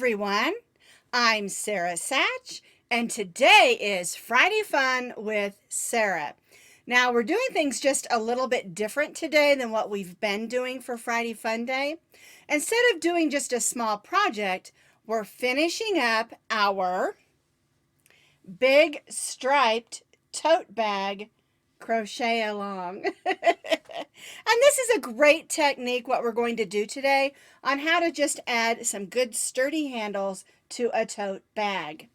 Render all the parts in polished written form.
everyone. I'm Sara Sach, and today is Friday Fun with Sara. Now, we're doing things just a little bit different today than what we've been doing for Friday Fun Day. Instead of doing just a small project, we're finishing up our big striped tote bag crochet along. And this is a great technique, what we're going to do today, on how to just add some good sturdy handles to a tote bag.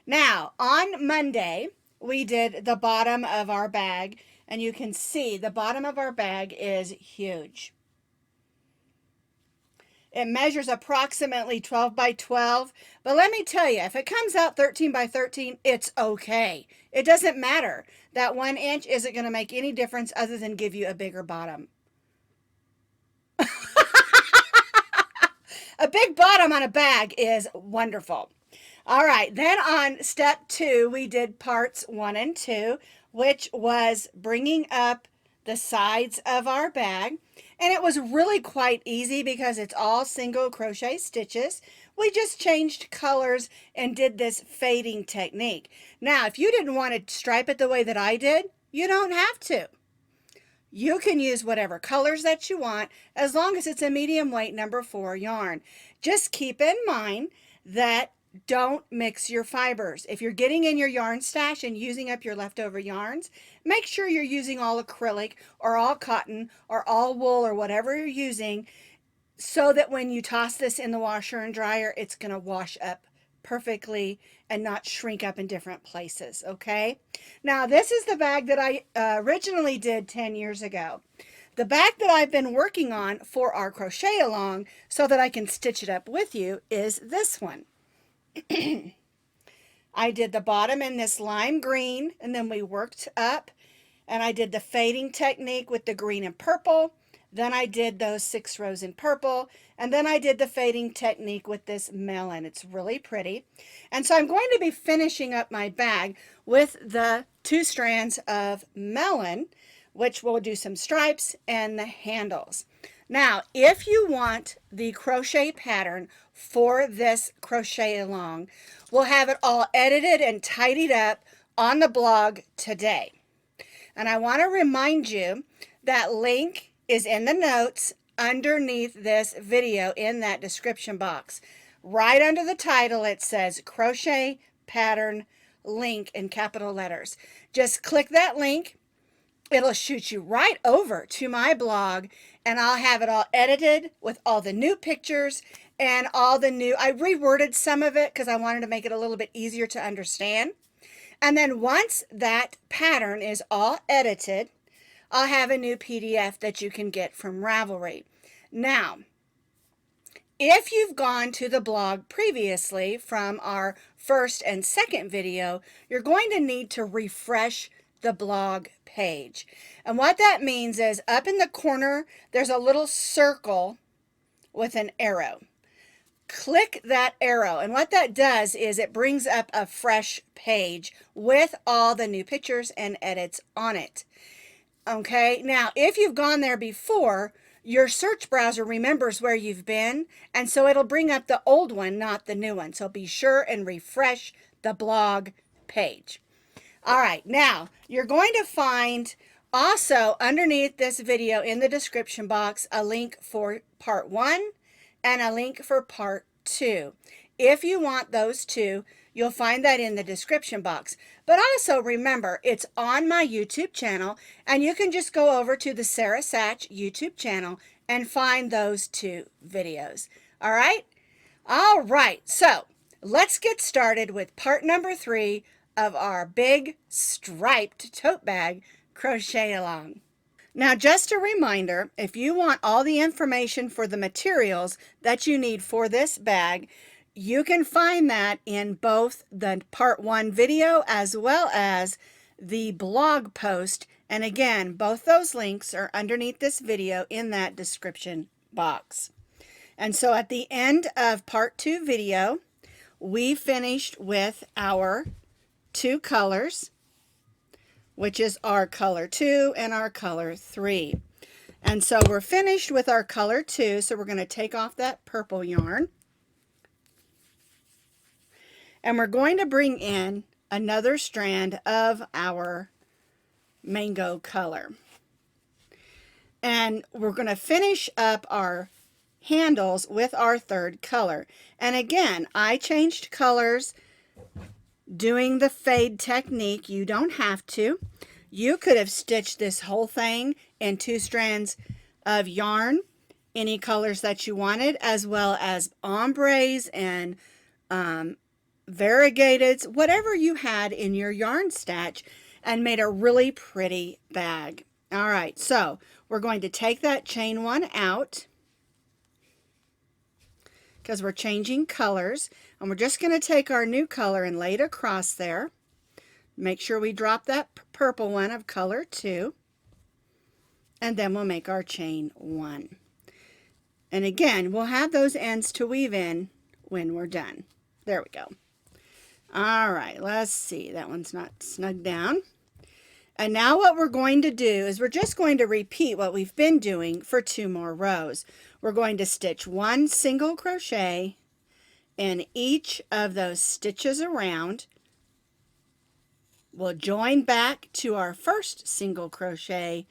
Now, on Monday, we did the bottom of our bag, and you can see the bottom of our bag is huge. It measures approximately 12 by 12, but let me tell you, if it comes out 13 by 13, it's okay. It doesn't matter. That 1 inch isn't going to make any difference other than give you a bigger bottom. A big bottom on a bag is wonderful. All right, then on step 2, we did parts 1 and 2, which was bringing up the sides of our bag. And it was really quite easy because it's all single crochet stitches. We just changed colors and did this fading technique. Now, if you didn't want to stripe it the way that I did, you don't have to. You can use whatever colors that you want as long as it's a medium weight number 4 yarn. Just keep in mind that don't mix your fibers. If you're getting in your yarn stash and using up your leftover yarns, make sure you're using all acrylic or all cotton or all wool or whatever you're using, so that when you toss this in the washer and dryer, it's going to wash up perfectly and not shrink up in different places. Okay, now this is the bag that I originally did 10 years ago. The bag that I've been working on for our crochet along so that I can stitch it up with you is this one. I did the bottom in this lime green, and then we worked up, and I did the fading technique with the green and purple. Then I did those 6 rows in purple, and then I did the fading technique with this melon. It's really pretty. And so I'm going to be finishing up my bag with the 2 strands of melon, which will do some stripes and the handles. Now, if you want the crochet pattern for this crochet along, we'll have it all edited and tidied up on the blog today. And I want to remind you that link is in the notes underneath this video in that description box. Right under the title, it says Crochet Pattern link in capital letters. Just click that link. It'll shoot you right over to my blog, and I'll have it all edited with all the new pictures and all the new, I reworded some of it because I wanted to make it a little bit easier to understand. And then once that pattern is all edited, I'll have a new PDF that you can get from Ravelry. Now, if you've gone to the blog previously from our first and second video, you're going to need to refresh the blog page. And what that means is up in the corner, there's a little circle with an arrow. Click that arrow, and what that does is it brings up a fresh page with all the new pictures and edits on it. Okay, now if you've gone there before, your search browser remembers where you've been, and so it'll bring up the old one, not the new one. So be sure and refresh the blog page. All right, now you're going to find also underneath this video in the description box a link for part 1 and a link for part 2. If you want those two, you'll find that in the description box. But also remember, it's on my YouTube channel, and you can just go over to the Sara Sach YouTube channel and find those 2 videos. All right? All right, so let's get started with part number 3 of our big striped tote bag crochet along. Now, just a reminder, if you want all the information for the materials that you need for this bag, you can find that in both the part 1 video as well as the blog post. And again, both those links are underneath this video in that description box. And so at the end of part 2 video, we finished with our 2 colors, which is our color 2 and our color 3. And so we're finished with our color 2, so we're going to take off that purple yarn. And we're going to bring in another strand of our mango color. And we're going to finish up our handles with our third color. And again, I changed colors doing the fade technique. You don't have to. You could have stitched this whole thing in 2 strands of yarn, any colors that you wanted, as well as ombres and variegateds, whatever you had in your yarn stash, and made a really pretty bag. All right, so we're going to take that chain 1 out because we're changing colors, and we're just going to take our new color and lay it across there. Make sure we drop that purple one of color 2, and then we'll make our chain 1. And again, we'll have those ends to weave in when we're done. There we go. All right, let's see. That one's not snug down. And now what we're going to do is we're just going to repeat what we've been doing for 2 more rows. We're going to stitch 1 single crochet in each of those stitches around. We'll join back to our first single crochet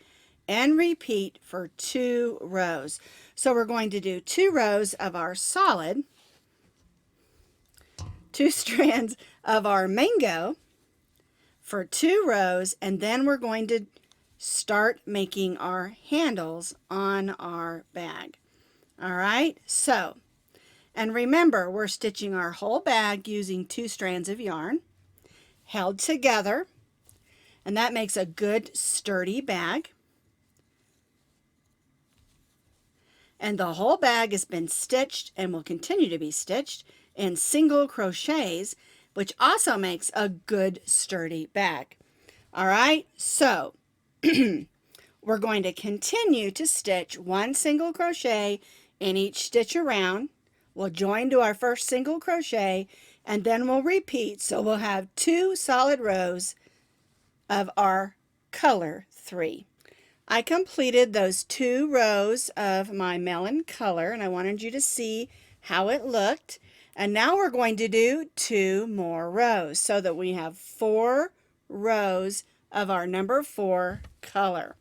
and repeat for 2 rows. So we're going to do 2 rows of our solid, 2 strands of our mango for 2 rows, and then we're going to start making our handles on our bag. All right, so, and remember, we're stitching our whole bag using 2 strands of yarn held together, and that makes a good sturdy bag. And the whole bag has been stitched and will continue to be stitched in single crochets, which also makes a good sturdy bag. All right, so we're going to continue to stitch 1 single crochet in each stitch around. We'll join to our first single crochet, and then we'll repeat, so we'll have 2 solid rows of our color 3. I completed those 2 rows of my melon color, and I wanted you to see how it looked. And now we're going to do 2 more rows so that we have 4 rows of our number 4 color.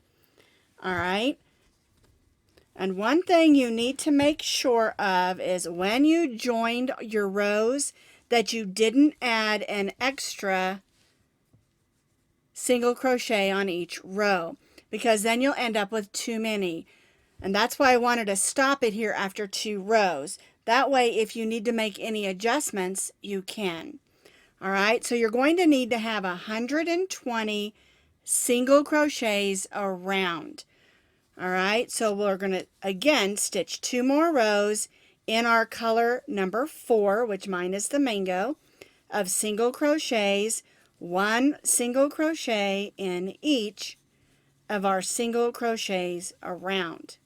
All right. And one thing you need to make sure of is when you joined your rows that you didn't add an extra single crochet on each row, because then you'll end up with too many. And that's why I wanted to stop it here after 2 rows. That way, if you need to make any adjustments, you can. All right, so you're going to need to have 120 single crochets around. All right, so we're going to, again, stitch 2 more rows in our color number 4, which mine is the mango, of single crochets, 1 single crochet in each of our single crochets around.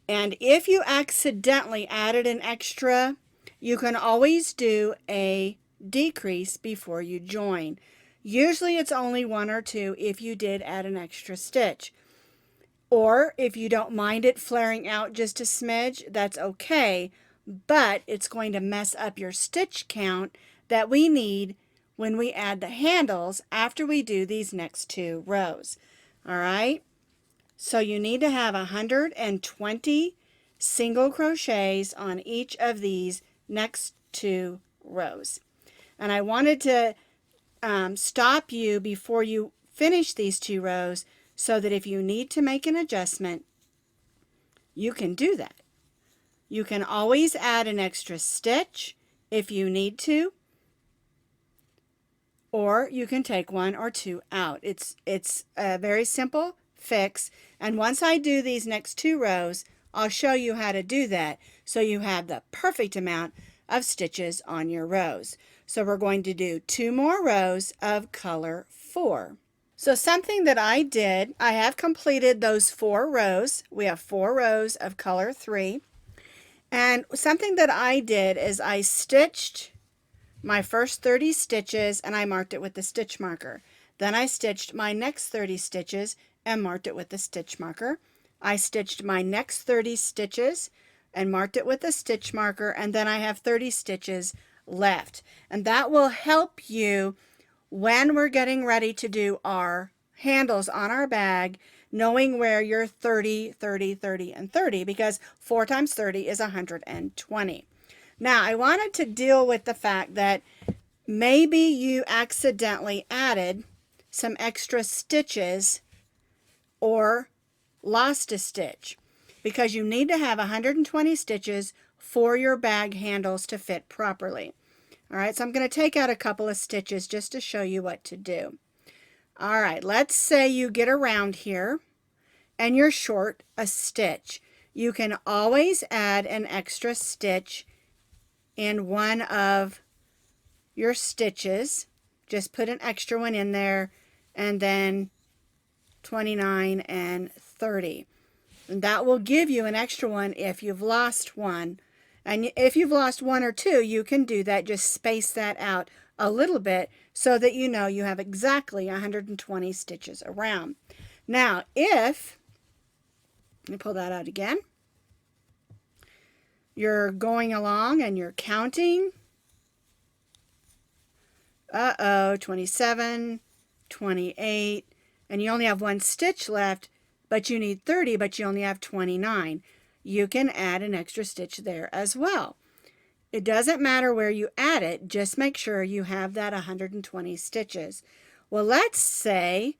And if you accidentally added an extra, you can always do a decrease before you join. Usually it's only 1 or 2 if you did add an extra stitch. Or if you don't mind it flaring out just a smidge, that's okay, but it's going to mess up your stitch count that we need when we add the handles after we do these next 2 rows. All right? So you need to have 120 single crochets on each of these next 2 rows. And I wanted to stop you before you finish these 2 rows so that if you need to make an adjustment, you can do that. You can always add an extra stitch if you need to, or you can take 1 or 2 out. It's a very simple fix, and once I do these next 2 rows, I'll show you how to do that so you have the perfect amount of stitches on your rows. So we're going to do 2 more rows of color 4. So something that I did, I have completed those 4 rows. We have 4 rows of color 3. And something that I did is I stitched my first 30 stitches and I marked it with the stitch marker. Then I stitched my next 30 stitches and marked it with the stitch marker. I stitched my next 30 stitches and marked it with a stitch marker, and then I have 30 stitches left. And that will help you when we're getting ready to do our handles on our bag, knowing where your 30, 30, 30, and 30, because 4 times 30 is 120. Now, I wanted to deal with the fact that maybe you accidentally added some extra stitches or lost a stitch, because you need to have 120 stitches for your bag handles to fit properly. All right, so I'm going to take out a couple of stitches just to show you what to do. All right, let's say you get around here and you're short a stitch. You can always add an extra stitch in one of your stitches. Just put an extra one in there, and then 29 and 30. And that will give you an extra one if you've lost one. And if you've lost one or two, you can do that. Just space that out a little bit so that you know you have exactly 120 stitches around. Now, if, let me pull that out again. You're going along and you're counting. 27, 28, and you only have one stitch left, but you need 30, but you only have 29. You can add an extra stitch there as well. It doesn't matter where you add it, just make sure you have that 120 stitches. Well, let's say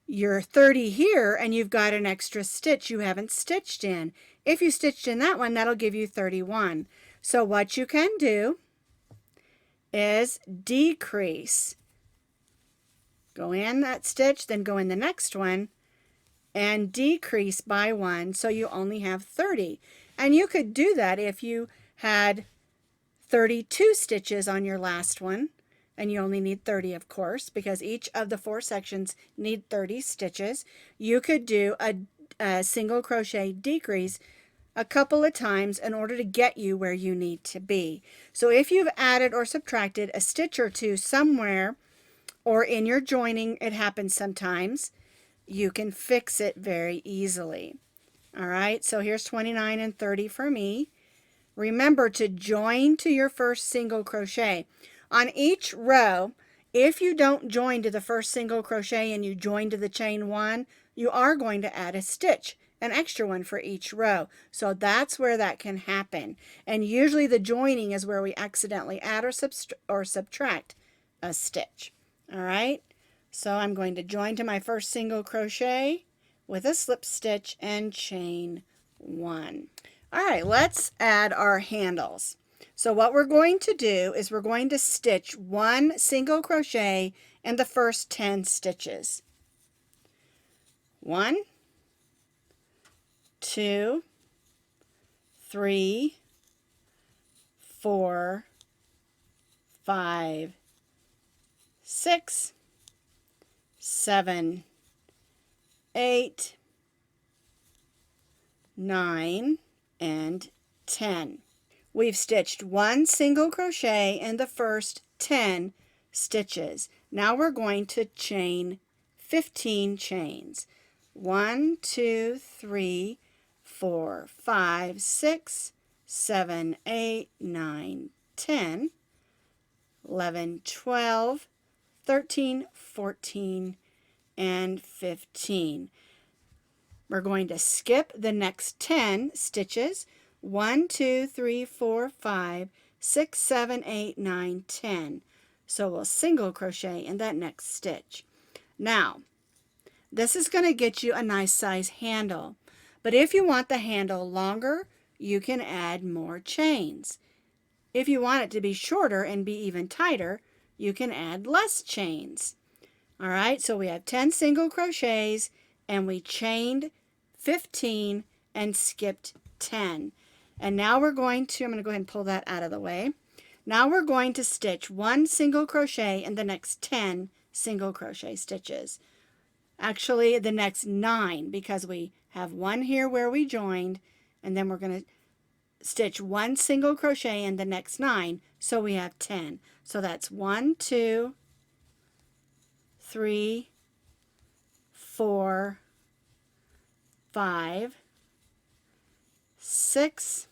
you're 30 here and you've got an extra stitch you haven't stitched in. If you stitched in that one, that'll give you 31. So what you can do is decrease. Go in that stitch, then go in the next one, and decrease by 1, so you only have 30. And you could do that if you had 32 stitches on your last one, and you only need 30, of course, because each of the 4 sections need 30 stitches. You could do a single crochet decrease a couple of times in order to get you where you need to be. So if you've added or subtracted a stitch or two somewhere, or in your joining, it happens sometimes, you can fix it very easily. All right, so here's 29 and 30 for me. Remember to join to your first single crochet. On each row, if you don't join to the first single crochet and you join to the chain 1, you are going to add a stitch, an extra one for each row. So that's where that can happen. And usually the joining is where we accidentally add or subtract a stitch. All right, so I'm going to join to my first single crochet with a slip stitch and chain 1. All right, let's add our handles. So what we're going to do is we're going to stitch 1 single crochet in the first 10 stitches. 1, 2, 3, 4, 5, 6, 7, 8, 9, and 10. We've stitched 1 single crochet in the first 10 stitches. Now we're going to chain 15 chains. 1, 2, 3, 4, 5, 6, 7, 8, 9, 10, 11, 12, 13, 14, and 15. We're going to skip the next 10 stitches. 1, 2, 3, 4, 5, 6, 7, 8, 9, 10. So we'll single crochet in that next stitch. Now, this is going to get you a nice size handle. But if you want the handle longer, you can add more chains. If you want it to be shorter and be even tighter, you can add less chains. All right, so we have 10 single crochets and we chained 15 and skipped 10. And now we're going to, I'm going to go ahead and pull that out of the way. Now we're going to stitch 1 single crochet in the next 10 single crochet stitches. Actually, the next 9, because we have 1 here where we joined, and then we're going to stitch 1 single crochet in the next 9, so we have 10. So that's 1, 2, 3, 4, 5, 6,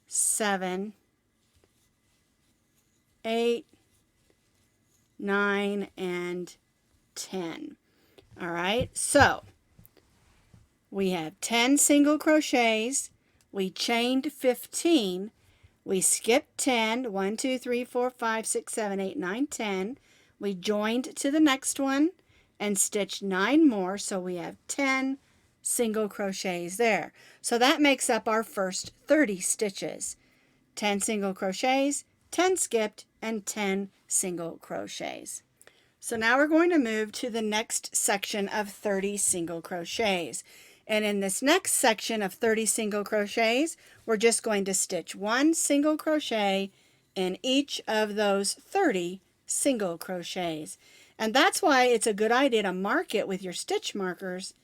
7, 8, 9, and 10. All right, so we have 10 single crochets, we chained 15, we skipped 10, 1, 2, 3, 4, 5, 6, 7, 8, 9, 10. We joined to the next one and stitched 9 more, so we have 10 single crochets there. So that makes up our first 30 stitches. 10 single crochets, 10 skipped, and 10 single crochets. So now we're going to move to the next section of 30 single crochets. And in this next section of 30 single crochets, we're just going to stitch 1 single crochet in each of those 30 single crochets. And that's why it's a good idea to mark it with your stitch markers,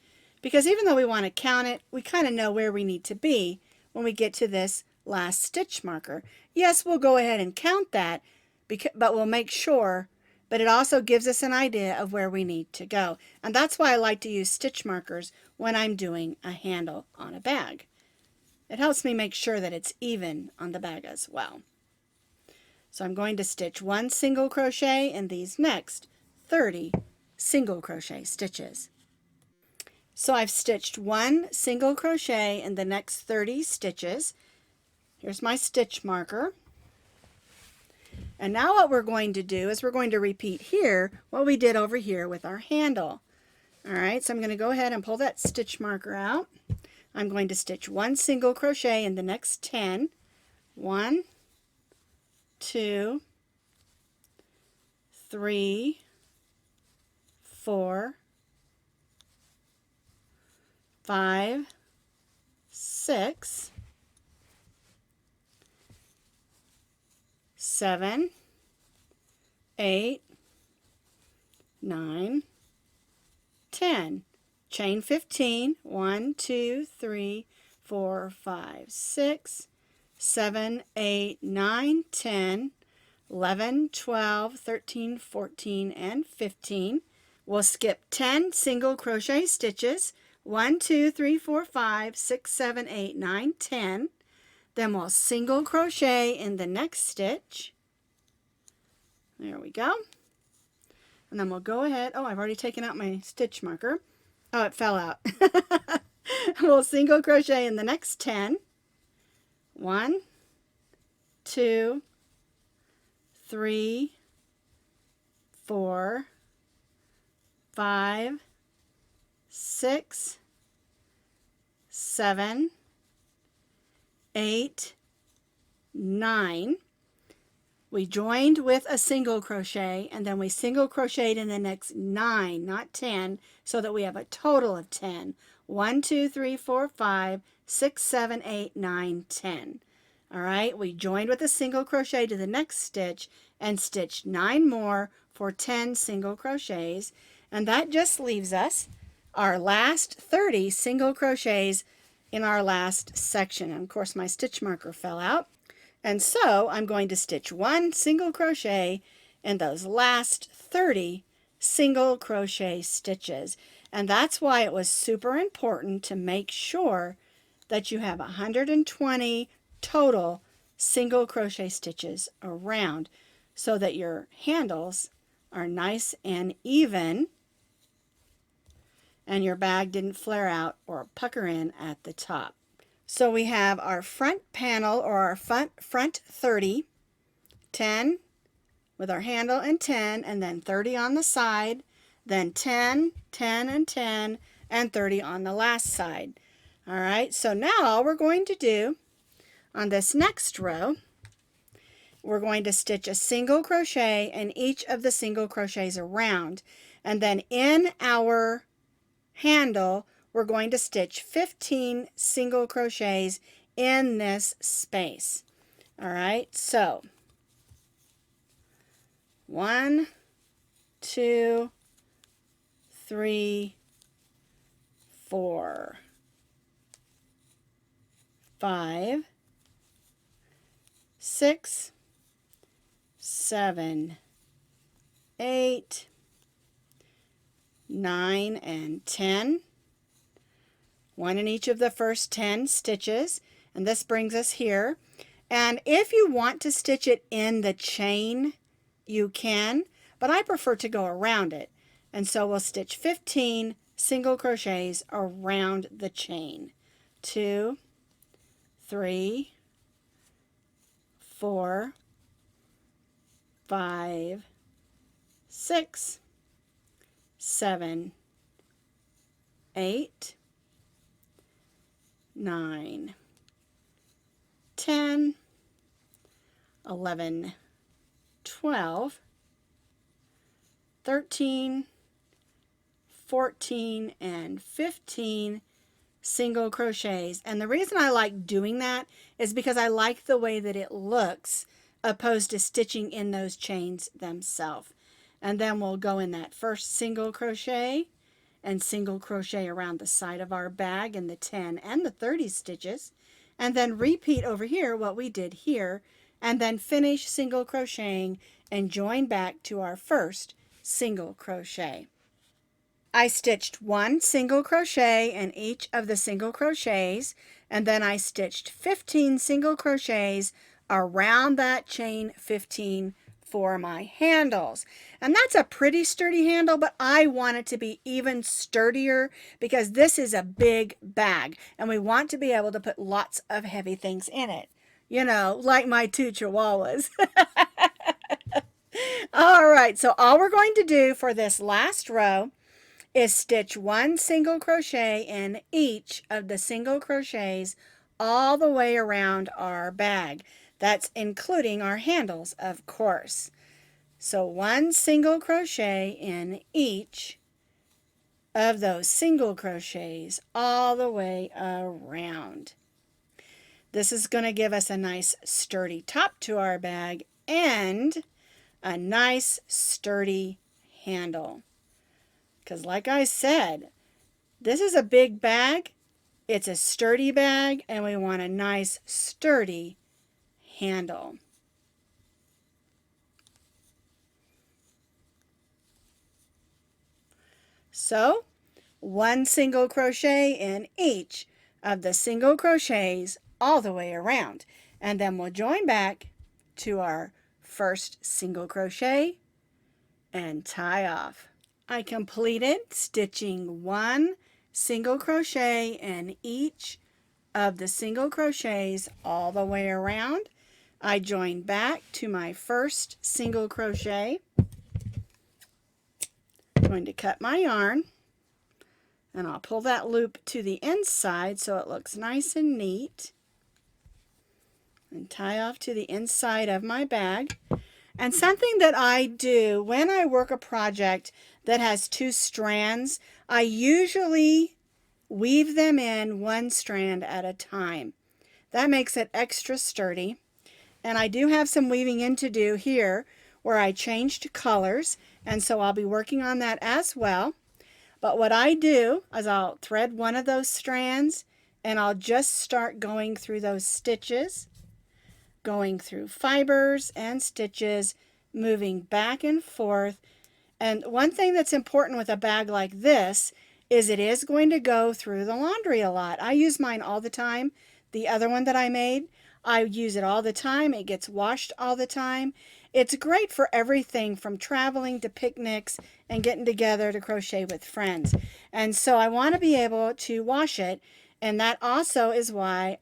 because even though we want to count it, we kind of know where we need to be when we get to this last stitch marker. Yes, we'll go ahead and count that, but we'll make sure, but it also gives us an idea of where we need to go. And that's why I like to use stitch markers when I'm doing a handle on a bag. It helps me make sure that it's even on the bag as well. So I'm going to stitch 1 single crochet in these next 30 single crochet stitches. So I've stitched 1 single crochet in the next 30 stitches. Here's my stitch marker. And now what we're going to do is we're going to repeat here what we did over here with our handle. All right, so I'm going to go ahead and pull that stitch marker out. I'm going to stitch 1 single crochet in the next 10. 1, 2, 3, 4, 5, 6, 7, 8, 9, 10. Chain 15. 1, 2, 3, 4, 5, 6, 7, 8, 9, 10, 11, 12, 13, 14, and 15. We'll skip 10 single crochet stitches. 1, 2, 3, 4, 5, 6, 7, 8, 9, 10. Then we'll single crochet in the next stitch. There we go. And then we'll go ahead. Oh, I've already taken out my stitch marker. Oh, it fell out. We'll single crochet in the next 10. 1, 2, 3, 4, 5, 6, 7, 8, 9. We joined with a single crochet, and then we single crocheted in the next 9, not 10, so that we have a total of 10. 1, 2, 3, 4, 5, 6, 7, 8, 9, 10. All right, we joined with a single crochet to the next stitch and stitched 9 more for 10 single crochets, and that just leaves us our last 30 single crochets in our last section. And of course my stitch marker fell out, and so I'm going to stitch 1 single crochet in those last 30 single crochet stitches. And that's why it was super important to make sure that you have 120 total single crochet stitches around, so that your handles are nice and even and your bag didn't flare out or pucker in at the top. So we have our front panel, or our front 30, 10 with our handle and 10, and then 30 on the side, then 10, 10, and 10, and 30 on the last side. All right, so now all we're going to do on this next row, we're going to stitch a single crochet in each of the single crochets around, and then in our handle we're going to stitch 15 single crochets in this space. All right, so 1, 2, 3, 4, 5, 6, 7, 8, 9, and 10. 1 in each of the first 10 stitches, and this brings us here. And if you want to stitch it in the chain, you can, but I prefer to go around it. And so we'll stitch 15 single crochets around the chain. 2, 3, 4, 5, 6, 7, 8, 9, 10, 11, 12, 13, 14, and 15 single crochets. And the reason I like doing that is because I like the way that it looks opposed to stitching in those chains themselves. And then we'll go in that first single crochet and single crochet around the side of our bag in the 10 and the 30 stitches, and then repeat over here what we did here, and then finish single crocheting and join back to our first single crochet. I stitched 1 single crochet in each of the single crochets, and then I stitched 15 single crochets around that chain 15 for my handles. And that's a pretty sturdy handle, but I want it to be even sturdier because this is a big bag and we want to be able to put lots of heavy things in it. You know, like my 2 chihuahuas. All right, so all we're going to do for this last row is stitch 1 single crochet in each of the single crochets all the way around our bag. That's including our handles, of course. So 1 single crochet in each of those single crochets all the way around. This is going to give us a nice sturdy top to our bag and a nice sturdy handle. Because like I said, this is a big bag, it's a sturdy bag, and we want a nice sturdy handle. So 1 single crochet in each of the single crochets all the way around, and then we'll join back to our first single crochet and tie off. I completed stitching 1 single crochet in each of the single crochets all the way around. I joined back to my first single crochet. I'm going to cut my yarn and I'll pull that loop to the inside so it looks nice and neat and tie off to the inside of my bag. And something that I do when I work a project that has 2 strands, I usually weave them in 1 strand at a time. That makes it extra sturdy. And I do have some weaving in to do here where I changed colors, and so I'll be working on that as well. But what I do is I'll thread one of those strands and I'll just start going through those stitches, going through fibers and stitches, moving back and forth. And one thing that's important with a bag like this is it is going to go through the laundry a lot. I use mine all the time. The other one that I made, I use it all the time. It gets washed all the time. It's great for everything from traveling to picnics and getting together to crochet with friends. And so I want to be able to wash it. And that also is why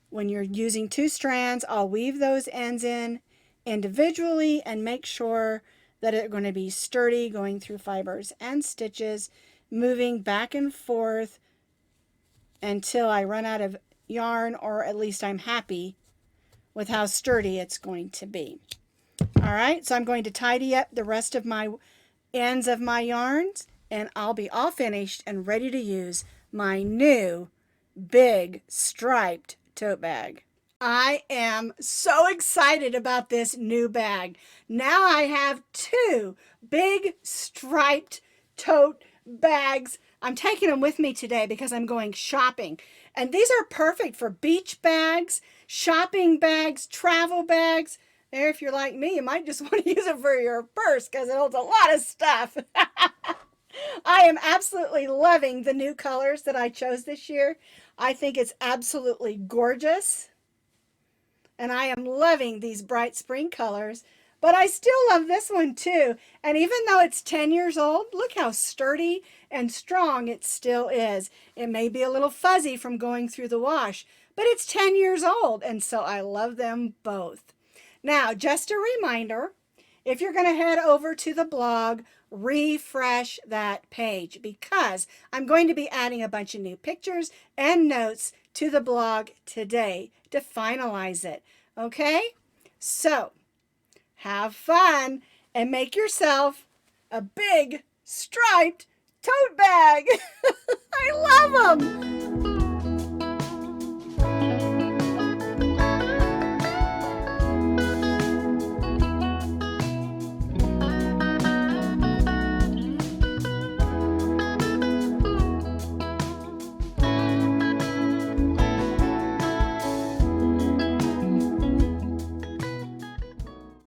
when you're using 2 strands, I'll weave those ends in individually and make sure that they're going to be sturdy, going through fibers and stitches, moving back and forth until I run out of yarn, or at least I'm happy with how sturdy it's going to be. All right, so I'm going to tidy up the rest of my ends of my yarns, and I'll be all finished and ready to use my new big striped tote bag. I am so excited about this new bag. Now I have 2 big striped tote bags. I'm taking them with me today because I'm going shopping. And these are perfect for beach bags, shopping bags, travel bags. There, if you're like me, you might just want to use it for your purse because it holds a lot of stuff. I am absolutely loving the new colors that I chose this year. I think it's absolutely gorgeous. and I am loving these bright spring colors. But I still love this one too. And even though it's 10 years old, look how sturdy and strong it still is. It may be a little fuzzy from going through the wash, but it's 10 years old, and so I love them both. Now, just a reminder, if you're going to head over to the blog, refresh that page because I'm going to be adding a bunch of new pictures and notes to the blog today to finalize it. Okay? So, have fun and make yourself a big striped tote bag. I love them.